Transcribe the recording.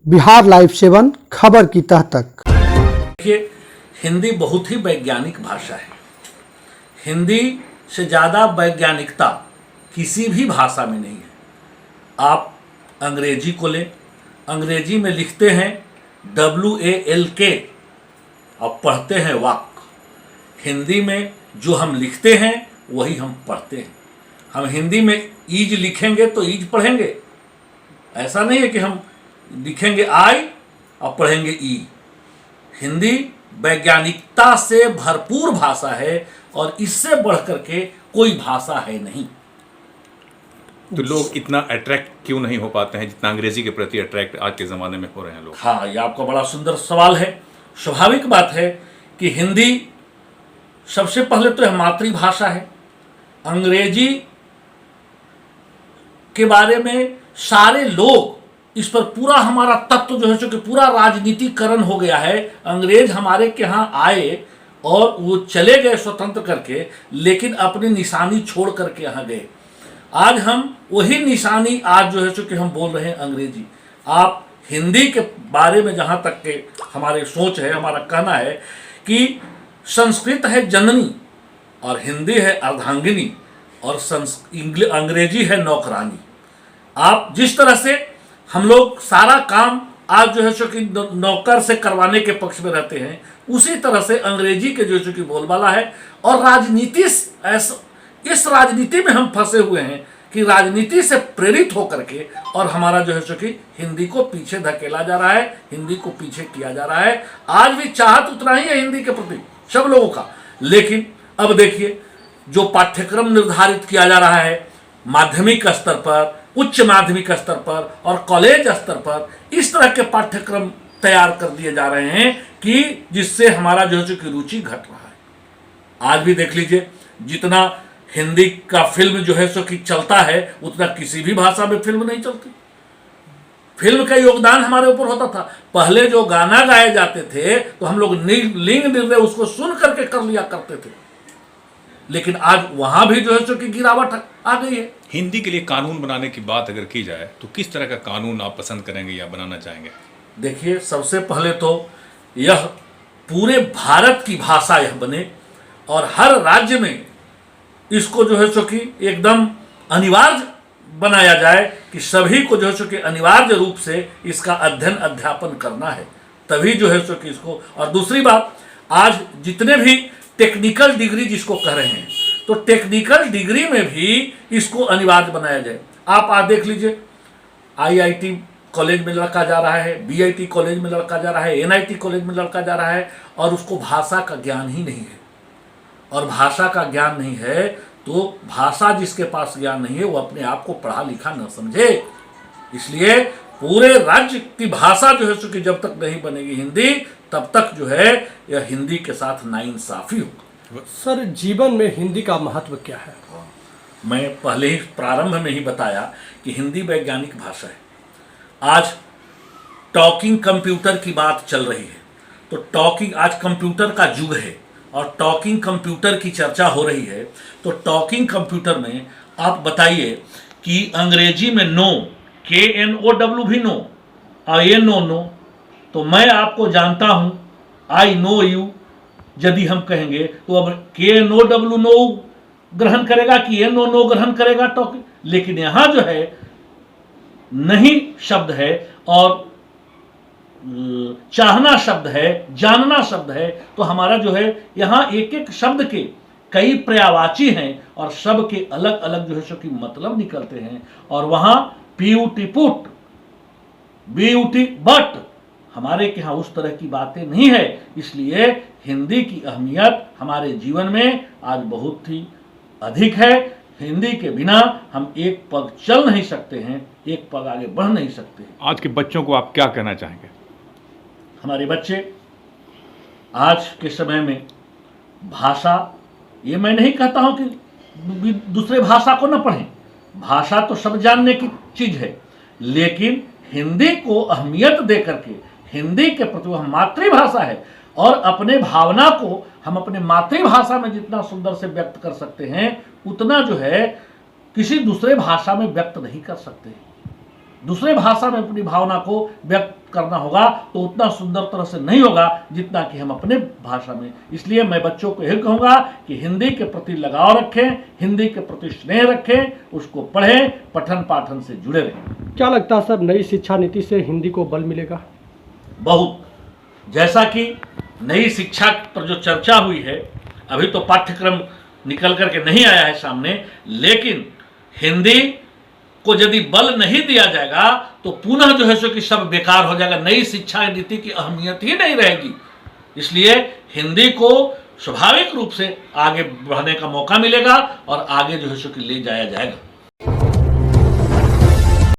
Bihar live 7 खबर की तह तक। देखिए, हिंदी बहुत ही वैज्ञानिक भाषा है। हिंदी से ज़्यादा वैज्ञानिकता किसी भी भाषा में नहीं है। आप अंग्रेजी को लें, अंग्रेजी में लिखते हैं WALK और पढ़ते हैं वाक। हिंदी में जो हम लिखते हैं वही हम पढ़ते हैं। हम हिंदी में ईज लिखेंगे तो ईज पढ़ेंगे, ऐसा नहीं है कि हम लिखेंगे आई और पढ़ेंगे ई। हिंदी वैज्ञानिकता से भरपूर भाषा है और इससे बढ़कर के कोई भाषा है नहीं। तो लोग इतना अट्रैक्ट क्यों नहीं हो पाते हैं जितना अंग्रेजी के प्रति अट्रैक्ट आज के ज़माने में हो रहे हैं लोग? हाँ, ये आपका बड़ा सुंदर सवाल है। स्वाभाविक बात है कि हिंदी सबसे पहले तो यह मातृभाषा है। अंग्रेजी के बारे में सारे लोग, इस पर पूरा हमारा तत्व जो है कि पूरा राजनीतिकरण हो गया है। अंग्रेज हमारे के यहाँ आए और वो चले गए स्वतंत्र करके, लेकिन अपनी निशानी छोड़ करके यहाँ गए। आज हम वही निशानी आज जो है कि हम बोल रहे हैं अंग्रेजी। आप हिंदी के बारे में जहाँ तक के हमारे सोच है, हमारा कहना है कि संस्कृत है जननी और हिंदी है अर्धांगिनी और अंग्रेजी है नौकरानी। आप जिस तरह से हम लोग सारा काम आज जो है कि नौकर से करवाने के पक्ष में रहते हैं, उसी तरह से अंग्रेजी के जो कि बोलबाला है। और राजनीति, इस राजनीति में हम फंसे हुए हैं कि राजनीति से प्रेरित होकर के और हमारा जो है कि हिंदी को पीछे धकेला जा रहा है, हिंदी को पीछे किया जा रहा है। आज भी चाहत उतना ही है हिंदी के प्रति सब लोगों का, लेकिन अब देखिए जो पाठ्यक्रम निर्धारित किया जा रहा है माध्यमिक स्तर पर, उच्च माध्यमिक स्तर पर और कॉलेज स्तर पर, इस तरह के पाठ्यक्रम तैयार कर दिए जा रहे हैं कि जिससे हमारा जो है कि रुचि घट रहा है। आज भी देख लीजिए, जितना हिंदी का फिल्म जो है सो कि चलता है, उतना किसी भी भाषा में फिल्म नहीं चलती। फिल्म का योगदान हमारे ऊपर होता था। पहले जो गाना गाए जाते थे तो हम लोग लिंग निर्णय उसको सुन करके कर लिया करते थे, लेकिन आज वहां भी जो है सो कि गिरावट आ गई है। हिंदी के लिए कानून बनाने की बात अगर की जाए तो किस तरह का कानून आप पसंद करेंगे या बनाना चाहेंगे? देखिए, सबसे पहले तो यह पूरे भारत की भाषा यह बने और हर राज्य में इसको जो है सो कि एकदम अनिवार्य बनाया जाए कि सभी को जो है सो कि अनिवार्य रूप से इसका अध्ययन अध्यापन करना है, तभी जो है सो कि इसको। और दूसरी बात, आज जितने भी टेक्निकल डिग्री जिसको कह रहे हैं, तो टेक्निकल डिग्री में भी इसको अनिवार्य बनाया जाए। आप आज देख लीजिए, IIT कॉलेज में लड़का जा रहा है, BIT कॉलेज में लड़का जा रहा है, NIT कॉलेज में लड़का जा रहा है और उसको भाषा का ज्ञान ही नहीं है। और भाषा का ज्ञान नहीं है तो भाषा जिसके पास ज्ञान नहीं है वो अपने आप को पढ़ा लिखा न समझे। इसलिए पूरे राज्य की भाषा जो है कि जब तक नहीं बनेगी हिंदी, तब तक जो है यह हिंदी के साथ नाइंसाफी होगा। सर, जीवन में हिंदी का महत्व क्या है? मैं पहले ही प्रारंभ में ही बताया कि हिंदी वैज्ञानिक भाषा है। आज टॉकिंग कंप्यूटर की बात चल रही है, तो टॉकिंग, आज कंप्यूटर का युग है और टॉकिंग कंप्यूटर की चर्चा हो रही है। तो टॉकिंग कंप्यूटर में आप बताइए कि अंग्रेजी में नो, KNOW भी नो, I नो, तो मैं आपको जानता हूं, I नो यू, यदि हम कहेंगे तो अब KNOW नो ग्रहण करेगा कि नो ग्रहण करेगा टॉकिंग। लेकिन यहां जो है नहीं शब्द है और चाहना शब्द है, जानना शब्द है, तो हमारा जो है यहाँ एक एक शब्द के कई पर्यायवाची हैं और सब के अलग अलग जो है सो कि मतलब निकलते हैं। और वहां PUT पुट, BUT बट, हमारे के यहाँ उस तरह की बातें नहीं है। इसलिए हिंदी की अहमियत हमारे जीवन में आज बहुत ही अधिक है। हिंदी के बिना हम एक पग चल नहीं सकते हैं, एक पग आगे बढ़ नहीं सकते हैं। आज के बच्चों को आप क्या कहना चाहेंगे? हमारे बच्चे आज के समय में भाषा, ये मैं नहीं कहता हूं कि दूसरे भाषा को न पढ़ें, भाषा तो सब जानने की चीज है, लेकिन हिंदी को अहमियत दे करके, हिंदी के प्रति, वह मातृभाषा है और अपने भावना को हम अपने मातृभाषा में जितना सुंदर से व्यक्त कर सकते हैं, उतना जो है किसी दूसरे भाषा में व्यक्त नहीं कर सकते। दूसरे भाषा में अपनी भावना को व्यक्त करना होगा तो उतना सुंदर तरह से नहीं होगा जितना कि हम अपने भाषा में। इसलिए मैं बच्चों को यही कहूँगा कि हिंदी के प्रति लगाव रखें, हिंदी के प्रति स्नेह रखें, उसको पढ़ें, पठन पाठन से जुड़े रहें। क्या लगता है सर, नई शिक्षा नीति से हिंदी को बल मिलेगा? बहुत। जैसा कि नई शिक्षा पर जो चर्चा हुई है, अभी तो पाठ्यक्रम निकल करके नहीं आया है सामने, लेकिन हिंदी को यदि बल नहीं दिया जाएगा तो पुनः जो है सो कि सब बेकार हो जाएगा, नई शिक्षा नीति की अहमियत ही नहीं रहेगी। इसलिए हिंदी को स्वाभाविक रूप से आगे बढ़ने का मौका मिलेगा और आगे जो है सो कि ले जाया जाएगा।